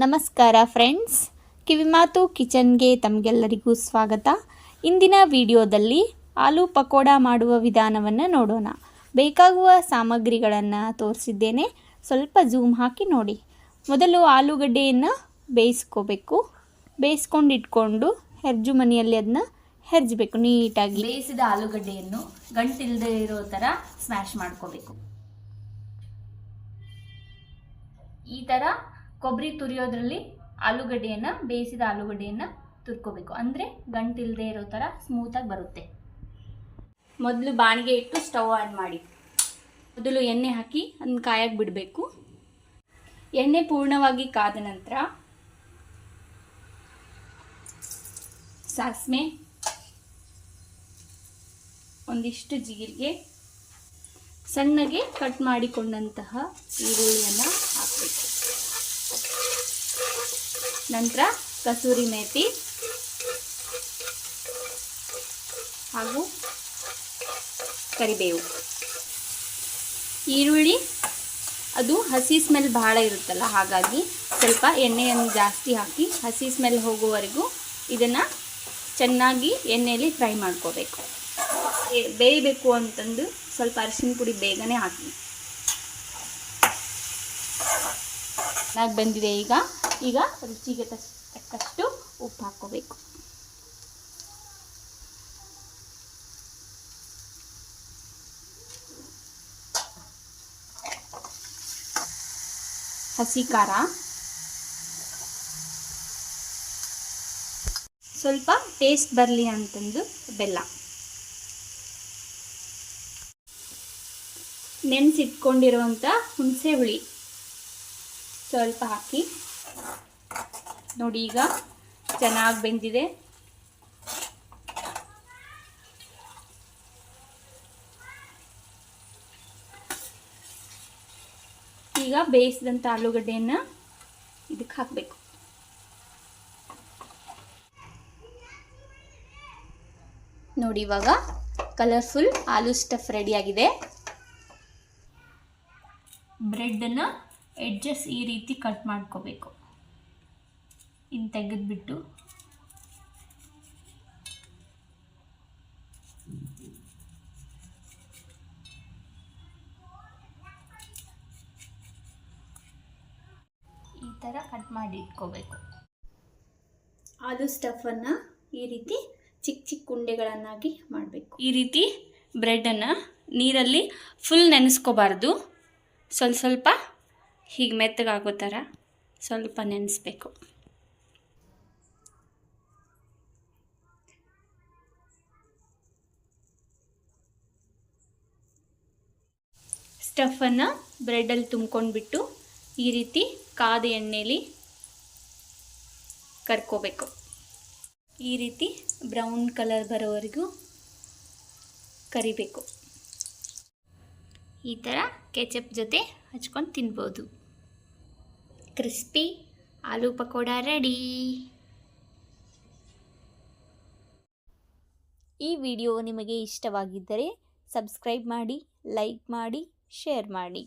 ನಮಸ್ಕಾರ ಫ್ರೆಂಡ್ಸ್, ಕಿವಿಮಾತು ಕಿಚನ್ಗೆ ತಮಗೆಲ್ಲರಿಗೂ ಸ್ವಾಗತ. ಇಂದಿನ ವಿಡಿಯೋದಲ್ಲಿ ಆಲೂ ಪಕೋಡ ಮಾಡುವ ವಿಧಾನವನ್ನು ನೋಡೋಣ. ಬೇಕಾಗುವ ಸಾಮಗ್ರಿಗಳನ್ನು ತೋರಿಸಿದ್ದೇನೆ, ಸ್ವಲ್ಪ ಝೂಮ್ ಹಾಕಿ ನೋಡಿ. ಮೊದಲು ಆಲೂಗಡ್ಡೆಯನ್ನು ಬೇಯಿಸ್ಕೋಬೇಕು. ಬೇಯಿಸ್ಕೊಂಡು ಇಟ್ಕೊಂಡು ಹೆರ್ಜು ಮನೆಯಲ್ಲಿ ಅದನ್ನ ಹೆರ್ಜಬೇಕು ನೀಟಾಗಿ. ಬೇಯಿಸಿದ ಆಲೂಗಡ್ಡೆಯನ್ನು ಗಂಟಿಲ್ಲದೆ ಇರೋ ಥರ ಸ್ಮ್ಯಾಶ್ ಮಾಡ್ಕೋಬೇಕು. ಈ ಥರ ಕೊಬ್ಬರಿ ತುರಿಯೋದ್ರಲ್ಲಿ ಬೇಯಿಸಿದ ಆಲೂಗಡ್ಡೆಯನ್ನು ತುರ್ಕೋಬೇಕು, ಅಂದರೆ ಗಂಟಿಲ್ಲದೆ ಇರೋ ಥರ ಸ್ಮೂತಾಗಿ ಬರುತ್ತೆ. ಮೊದಲು ಬಾಣಿಗೆ ಇಟ್ಟು ಸ್ಟವ್ ಆನ್ ಮಾಡಿ ಮೊದಲು ಎಣ್ಣೆ ಹಾಕಿ ಅದನ್ನ ಕಾಯಕ್ಕೆ ಬಿಡಬೇಕು. ಎಣ್ಣೆ ಪೂರ್ಣವಾಗಿ ಕಾದ ನಂತರ ಸಾಸಿವೆ, ಒಂದಿಷ್ಟು ಜೀರಿಗೆ, ಸಣ್ಣಗೆ ಕಟ್ ಮಾಡಿಕೊಂಡಂತಹ ಈರುಳ್ಳಿಯನ್ನು ಹಾಕಬೇಕು. ನಂತರ ಕಸೂರಿ ಮೇಥಿ ಹಾಗೂ ಕರಿಬೇವು. ಈರುಳ್ಳಿ ಅದು ಹಸಿ ಸ್ಮೆಲ್ ಬಹಳ ಇರುತ್ತಲ್ಲ, ಹಾಗಾಗಿ ಸ್ವಲ್ಪ ಎಣ್ಣೆಯನ್ನು ಜಾಸ್ತಿ ಹಾಕಿ ಹಸಿ ಸ್ಮೆಲ್ ಹೋಗುವವರೆಗೂ ಇದನ್ನು ಚೆನ್ನಾಗಿ ಎಣ್ಣೆಯಲ್ಲಿ ಫ್ರೈ ಮಾಡ್ಕೋಬೇಕು. ಬೇಯಬೇಕು ಅಂತಂದು ಸ್ವಲ್ಪ ಅರಿಶಿನ ಪುಡಿ ಬೇಗನೆ ಹಾಕಿ. ಚೆನ್ನಾಗಿ ಬಂದಿದೆ. ಈಗ ರುಚಿಗೆ ತಕ್ಕಷ್ಟು ಉಪ್ಪು ಹಾಕ್ಕೋಬೇಕು. ಹಸಿ ಖಾರ, ಸ್ವಲ್ಪ ಟೇಸ್ಟ್ ಬರಲಿ ಅಂತಂದು ಬೆಲ್ಲ, ನೆನೆಸಿಟ್ಕೊಂಡಿರುವಂಥ ಹುಣಸೆ ಹುಳಿ ಸ್ವಲ್ಪ ಹಾಕಿ ನೋಡಿ. ಈಗ ಚೆನ್ನಾಗಿ ಬೆಂದಿದೆ. ಈಗ ಬೇಯಿಸಿದಂಥ ಆಲೂಗಡ್ಡೆಯನ್ನು ಇದಕ್ಕೆ ಹಾಕಬೇಕು. ನೋಡಿ, ಇವಾಗ ಕಲರ್ಫುಲ್ ಆಲೂ ಸ್ಟಫ್ ರೆಡಿಯಾಗಿದೆ. ಬ್ರೆಡ್ಡನ್ನು ಎಡ್ಜಸ್ ಈ ರೀತಿ ಕಟ್ ಮಾಡ್ಕೋಬೇಕು. ಇನ್ನು ತೆಗೆದುಬಿಟ್ಟು ಈ ಥರ ಕಟ್ ಮಾಡಿ ಇಟ್ಕೋಬೇಕು. ಆಲೂ ಸ್ಟಫನ್ನು ಈ ರೀತಿ ಚಿಕ್ಕ ಚಿಕ್ಕ ಉಂಡೆಗಳನ್ನಾಗಿ ಮಾಡಬೇಕು. ಈ ರೀತಿ ಬ್ರೆಡ್ಡನ್ನು ನೀರಲ್ಲಿ ಫುಲ್ ನೆನೆಸ್ಕೋಬಾರ್ದು, ಸ್ವಲ್ಪ ಹೀಗೆ ಮೆತ್ತಗಾಗೋ ಥರ ಸ್ವಲ್ಪ ನೆನೆಸ್ಬೇಕು. ಸ್ಟಫನ್ನು ಬ್ರೆಡ್ಡಲ್ಲಿ ತುಂಬ್ಕೊಂಡ್ಬಿಟ್ಟು ಈ ರೀತಿ ಕಾದ ಎಣ್ಣೆಯಲ್ಲಿ ಕರ್ಕೋಬೇಕು. ಈ ರೀತಿ ಬ್ರೌನ್ ಕಲರ್ ಬರೋವರೆಗೂ ಕರಿಬೇಕು. ಈ ಥರ ಕೆಚಪ್ ಜೊತೆ ಹಚ್ಕೊಂಡು ತಿನ್ಬೋದು. ಕ್ರಿಸ್ಪಿ ಆಲೂ ಪಕೋಡ ರೆಡಿ. ಈ ವಿಡಿಯೋ ನಿಮಗೆ ಇಷ್ಟವಾಗಿದ್ದರೆ ಸಬ್ಸ್ಕ್ರೈಬ್ ಮಾಡಿ, ಲೈಕ್ ಮಾಡಿ, ಶೇರ್ ಮಾಡಿ.